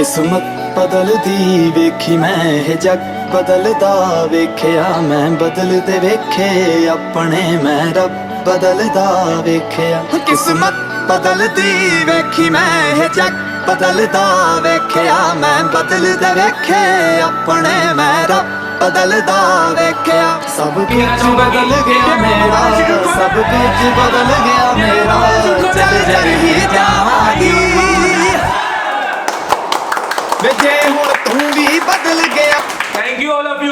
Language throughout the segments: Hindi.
किस्मत बदलदी वेखी मैं हे जग बदलदा वेखिया मैं बदलदे वेखे अपने मैं रब बदलदा वेखिया किस्मत बदलदी वेखी मैं हे जग बदलदा वेखिया मैं बदलदे वेखे अपने मैं रब बदलदा वेखिया सब कुछ बदल गया मेरा सब कुछ बदल गया मेरा चल जरी जावांगी वे जे हुण तू भी बदल गया। Thank you all of you.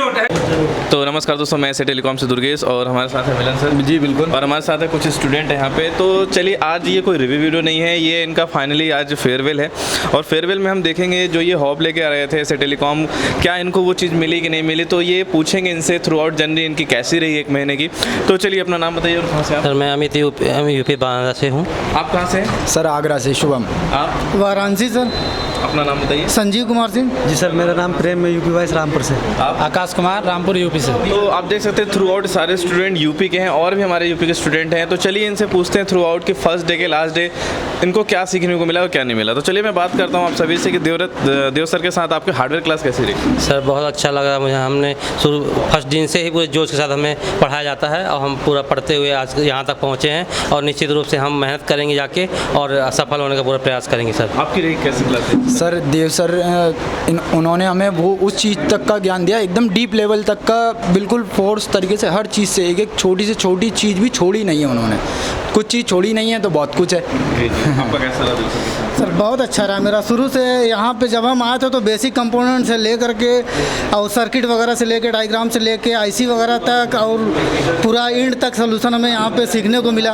तो नमस्कार दोस्तों, मैं से टेलीकॉम से दुर्गेश और हमारे साथ है मिलन सर। जी बिल्कुल। और हमारे साथ है कुछ स्टूडेंट हैं यहाँ पे। तो चलिए, आज ये कोई रिव्यू वीडियो नहीं है, ये इनका फाइनली आज फेयरवेल है और फेयरवेल में हम देखेंगे जो ये हॉब लेके आ रहे थे से टेलीकॉम, क्या इनको वो चीज़ मिली कि नहीं मिली, तो ये पूछेंगे इनसे थ्रू आउट जर्नी इनकी कैसी रही एक महीने की। तो चलिए, अपना नाम बताइए और कहाँ से आप? सर मैं अमित यूपी बांदा से हूँ। आप कहाँ से हैं? सर आगरा से। शुभम आप? वाराणसी सर। अपना नाम बताइए। संजीव कुमार सिंह। जी सर, मेरा नाम प्रेम है, यूपी वाइस रामपुर से। आप? आकाश कुमार, रामपुर यूपी से। तो आप देख सकते हैं थ्रू आउट सारे स्टूडेंट यूपी के हैं और भी हमारे यूपी के स्टूडेंट हैं। तो चलिए इनसे पूछते हैं थ्रू आउट कि फर्स्ट डे के लास्ट डे इनको क्या सीखने को मिला और क्या नहीं मिला। तो चलिए मैं बात करता हूँ आप सभी से कि देव सर के साथ आपकी हार्डवेयर क्लास कैसी रही? सर बहुत अच्छा लगा मुझे। हमने शुरू फर्स्ट दिन से ही पूरे जोश के साथ हमें पढ़ाया जाता है और हम पूरा पढ़ते हुए आज यहाँ तक पहुँचे हैं और निश्चित रूप से हम मेहनत करेंगे जाके और सफल होने का पूरा प्रयास करेंगे। सर आपकी रही कैसी क्लास है? सर देव सर उन्होंने हमें वो उस चीज़ तक का ज्ञान दिया, एकदम डीप लेवल तक का, बिल्कुल फोर्स तरीके से हर चीज़ से एक छोटी से छोटी चीज़ भी छोड़ी नहीं है उन्होंने। कुछ चीज़ छोड़ी नहीं है तो बहुत कुछ है। आपका कैसा रहा? सर बहुत अच्छा रहा मेरा। शुरू से यहाँ पे जब हम आए थे तो बेसिक कंपोनेंट से ले करके और सर्किट वगैरह से लेके डायग्राम से लेके आईसी वगैरह तक और पूरा एंड तक सलूशन हमें यहाँ पे सीखने को मिला।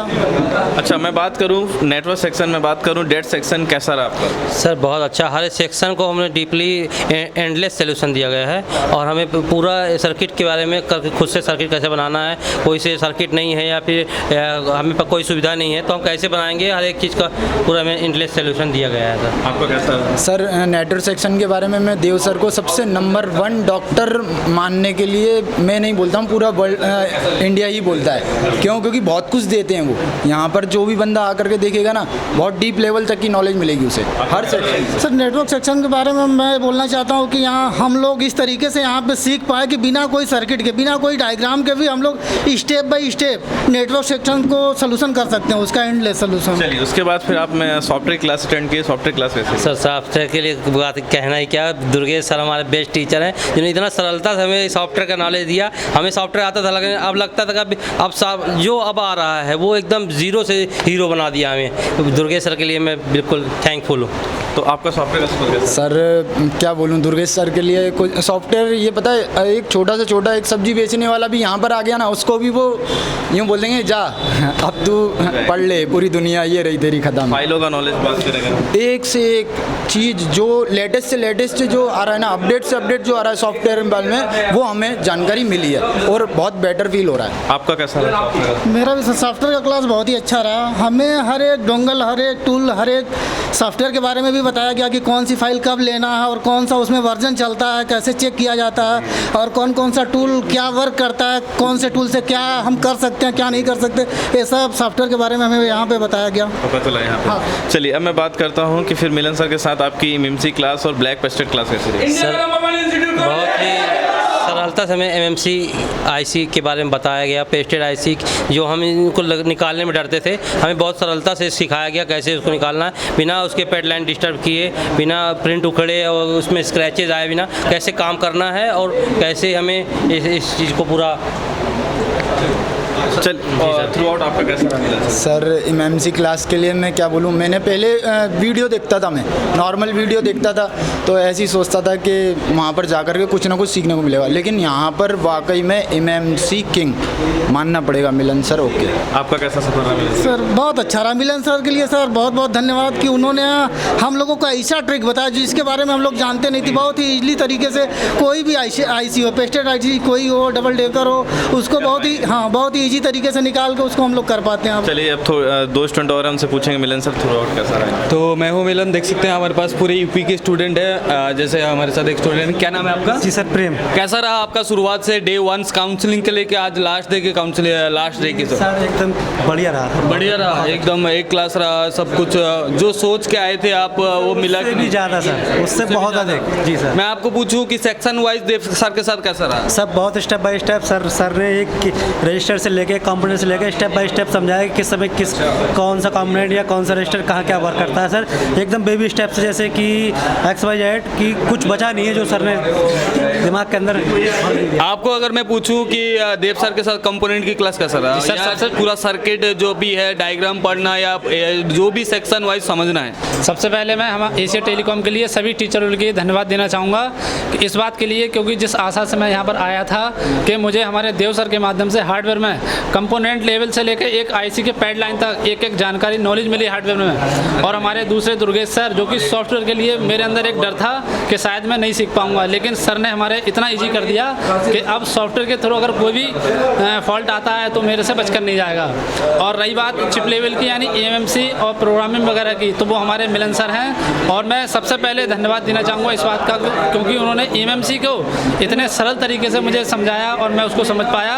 अच्छा, मैं बात करूँ नेटवर्क सेक्शन में, बात करूँ डेट सेक्शन, कैसा रहा आपका? सर बहुत अच्छा, हर सेक्शन को हमने डीपली एंडलेस सोल्यूशन दिया गया है और हमें पूरा सर्किट के बारे में खुद से सर्किट कैसे बनाना है, कोई से सर्किट नहीं है या फिर हमें कोई सुविधा नहीं है तो हम कैसे बनाएंगे, हर एक चीज़ का पूरा हमें एंडलेस सोल्यूशन दिया गया है। सर आपका कैसा रहा? सर नेटवर्क सेक्शन के बारे में मैं देव सर को सबसे नंबर 1 डॉक्टर मानने के लिए मैं नहीं बोलता हूँ, पूरा वर्ल्ड इंडिया ही बोलता है। क्यों? क्योंकि बहुत कुछ देते हैं वो। यहाँ पर जो भी बंदा आकर के देखेगा ना, बहुत डीप लेवल तक की नॉलेज मिलेगी उसे हर सेक्शन। सर नेटवर्क सेक्शन के बारे में मैं बोलना चाहता हूँ कि यहाँ हम लोग इस तरीके से यहाँ पे सीख पाए कि बिना कोई सर्किट के, बिना कोई डायग्राम के भी हम लोग step by step network section को सोल्यूशन कर सकते हैं, उसका एंडलेस सोल्यूशन। चलिए, उसके बाद फिर आप मैं सॉफ्टवेयर क्लास अटेंड किए। सॉफ्टवेयर क्लास कैसे? सर सॉफ्टवेयर के लिए बात कहना ही क्या, दुर्गेश सर हमारे बेस्ट टीचर हैं जिन्होंने इतना सरलता से हमें सॉफ्टवेयर का नॉलेज दिया। हमें सॉफ्टवेयर आता था लेकिन अब लगता था कि अब जो अब आ रहा है वो एकदम ज़ीरो से हीरो बना दिया हमें। तो दुर्गेश सर के लिए मैं बिल्कुल थैंकफुल हूँ। तो आपका सॉफ्टवेयर का कैसा? सर क्या बोलूँ, दुर्गेश सर के लिए कोई सॉफ्टवेयर, ये पता है एक छोटा से छोटा एक सब्जी बेचने वाला भी यहाँ पर आ गया ना, उसको भी वो यूँ बोल देंगे जा अब तू पढ़ ले, पूरी दुनिया ये रही तेरी खत्म। फाइलों का नॉलेज बात करेंगे, एक से एक चीज़ जो लेटेस्ट से लेटेस्ट जो आ रहा है ना, अपडेट से अपडेट जो आ रहा है सॉफ्टवेयर में, वो हमें जानकारी मिली है और बहुत बेटर फील हो रहा है। आपका कैसा रहा? मेरा भी सॉफ्टवेयर का क्लास बहुत ही अच्छा रहा। हमें हर एक डोंगल, हर एक टूल, हर एक सॉफ्टवेयर के बारे में भी बताया गया कि कौन सी फाइल कब लेना है और कौन सा उसमें वर्जन चलता है, कैसे चेक किया जाता है और कौन कौन सा टूल क्या वर्क करता है, कौन से टूल से क्या हम कर सकते हैं, क्या नहीं कर सकते, ये सब सॉफ्टवेयर के बारे में हमें यहाँ पे बताया गया। पता चला यहाँ पे। हाँ। चलिए, अब मैं बात करता हूँ कि फिर मिलन सर के साथ आपकी एमएमसी क्लास और ब्लैक पेस्टेड क्लास कैसी रही? सर बहुत ही सरलता से हमें एमएमसी आईसी के बारे में बताया गया। पेस्टेड आईसी जो हम इनको निकालने में डरते थे, हमें बहुत सरलता से सिखाया गया कैसे उसको निकालना है बिना उसके पैड लाइन डिस्टर्ब किए, बिना प्रिंट उखड़े और उसमें स्क्रैचेज आए बिना, कैसे काम करना है और कैसे हमें इस चीज़ को पूरा। चल थ्रू आउट आपका कैसा रहा? सर एमएमसी क्लास के लिए मैं क्या बोलूँ, मैंने पहले वीडियो देखता था, मैं नॉर्मल वीडियो देखता था तो ऐसे ही सोचता था कि वहाँ पर जाकर के कुछ ना कुछ सीखने को मिलेगा, लेकिन यहाँ पर वाकई में एमएमसी किंग मानना पड़ेगा मिलन सर। ओके, आपका कैसा सफर रहा? सर बहुत अच्छा रहा। मिलन सर के लिए सर बहुत बहुत धन्यवाद कि उन्होंने हम लोगों को ऐसा ट्रिक बताया जिसके बारे में हम लोग जानते नहीं थे। बहुत ही ईजिली तरीके से कोई भी आईसी हो, पेस्टेड आईसी कोई हो, डबल डेकर हो, उसको बहुत ही बहुत ही ईजी तरीके से निकाल के उसको हम लोग कर पाते हैं। चलिए अब दो स्टूडेंट और हमसे पूछेंगे। मिलन सर, थ्रू आउट कैसा रहा? तो मैं हूँ मिलन, देख सकते हैं हमारे पास पूरे यूपी के स्टूडेंट है। जैसे हमारे साथ एक स्टूडेंट है, क्या नाम है आपका? जी सर, प्रेम। कैसा रहा आपका शुरुआत से डे 1 काउंसलिंग के लेके आज लास्ट डे के काउंसलिंग, लास्ट डे की? सर एकदम बढ़िया रहा। बढ़िया रहा, एकदम एक क्लास रहा, सब कुछ जो सोच के आए थे आप वो मिला कि भी नहीं? ज़्यादा सर, उससे बहुत अधिक। जी सर। मैं आपको पूछूं कि सेक्शन वाइज देव सर के साथ कैसा रहा? सब बहुत स्टेप बाय स्टेप सर ने एक रजिस्टर से लेके कंपोनेंट से लेके स्टेप बाय स्टेप समझाया कि किस समय किस कौन सा कंपोनेंट या कौन सा रजिस्टर कहाँ क्या वर्क करता है। सर एकदम बेबी स्टेप से, जैसे कि XYZ की कुछ बचा नहीं है जो सर ने दिमाग के अंदर। आपको अगर मैं पूछूं कि देव सर के साथ कंपोनेंट की क्लास कैसा रहा? सर, या सबसे पूरा सर्किट जो भी है, डायग्राम पढ़ना या जो भी सेक्शन वाइज समझना है। सबसे पहले मैं हम एशिया टेलीकॉम के लिए सभी टीचरों के लिए धन्यवाद देना चाहूँगा कि इस बात के लिए, क्योंकि जिस आशा से मैं यहाँ पर आया था कि मुझे हमारे देव सर के माध्यम से हार्डवेयर में कंपोनेंट लेवल से लेकर एक आईसी के पैड लाइन तक एक एक जानकारी नॉलेज मिली हार्डवेयर में। और हमारे दूसरे दुर्गेश सर, जो कि सॉफ्टवेयर के लिए मेरे अंदर एक डर था कि शायद मैं नहीं सीख पाऊँगा, लेकिन सर ने हमारे इतना ईजी कर दिया कि अब सॉफ्टवेयर के थ्रू अगर कोई भी फॉल्ट आता है तो मेरे से बचकर नहीं जाएगा। और रही बात चिप लेवल की यानी एमएमसी और प्रोग्रामिंग वगैरह की, तो वो हमारे मिलन सर हैं। और मैं सबसे पहले धन्यवाद देना चाहूँगा इस बात का, क्योंकि उन्होंने एमएमसी को इतने सरल तरीके से मुझे समझाया और मैं उसको समझ पाया।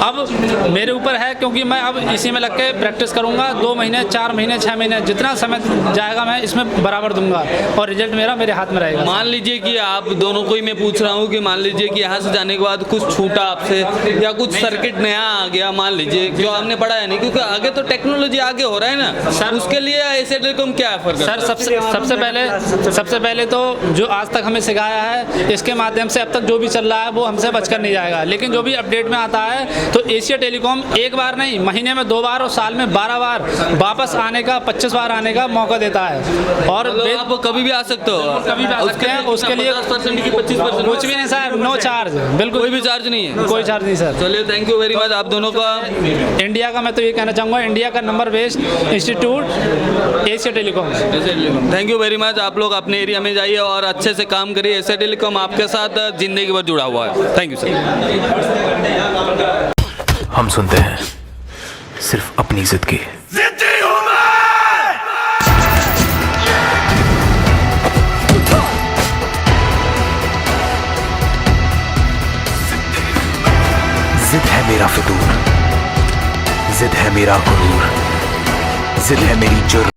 अब मेरे ऊपर है, क्योंकि मैं अब इसी में लग के प्रैक्टिस करूँगा। 2 महीने, 4 महीने, 6 महीने, जितना समय जाएगा मैं इसमें बराबर दूंगा और रिजल्ट मेरा मेरे हाथ में रहेगा। मान लीजिए कि आप दोनों को ही मैं पूछ रहा हूँ कि मान लीजिए कि यहाँ से जाने के बाद कुछ छूटा आपसे या कुछ सर्किट नया आ गया, मान लीजिए जो हमने पढ़ा है नहीं, क्योंकि आगे तो टेक्नोलॉजी आगे हो रहा है ना सर, उसके लिए एशिया टेलीकॉम क्या ऑफर करता है? सर सबसे पहले तो जो आज तक हमें सिखाया है, इसके माध्यम से अब तक जो भी चल रहा है वो हमसे बचकर नहीं जाएगा। लेकिन जो भी अपडेट में आता है तो एशिया टेलीकॉम एक बार नहीं, महीने में 2 बार और साल में 12 बार वापस आने का, 25 बार आने का मौका देता है। और आप कभी भी आ सकते हो, कभी भी आ सकते हैं। उसके लिए 10% की 25% कुछ भी नहीं सर, नो चार्ज, बिल्कुल कोई भी चार्ज नहीं है? कोई चार्ज नहीं सर। चलिए, थैंक यू वेरी मच आप दोनों का। इंडिया का मैं तो ये कहना चाहूँगा, इंडिया का number based institute Asia telecom. Thank you very much. आप लोग अपने एरिया में जाइए और अच्छे से काम करिए। एशिया टेलीकॉम आपके साथ जिंदगी भर जुड़ा हुआ है। Thank you sir. हम सुनते हैं सिर्फ अपनी जिद की। जिद है मेरा फितूर, जिद है मेरा गुरूर, जिद है मेरी जुर्म।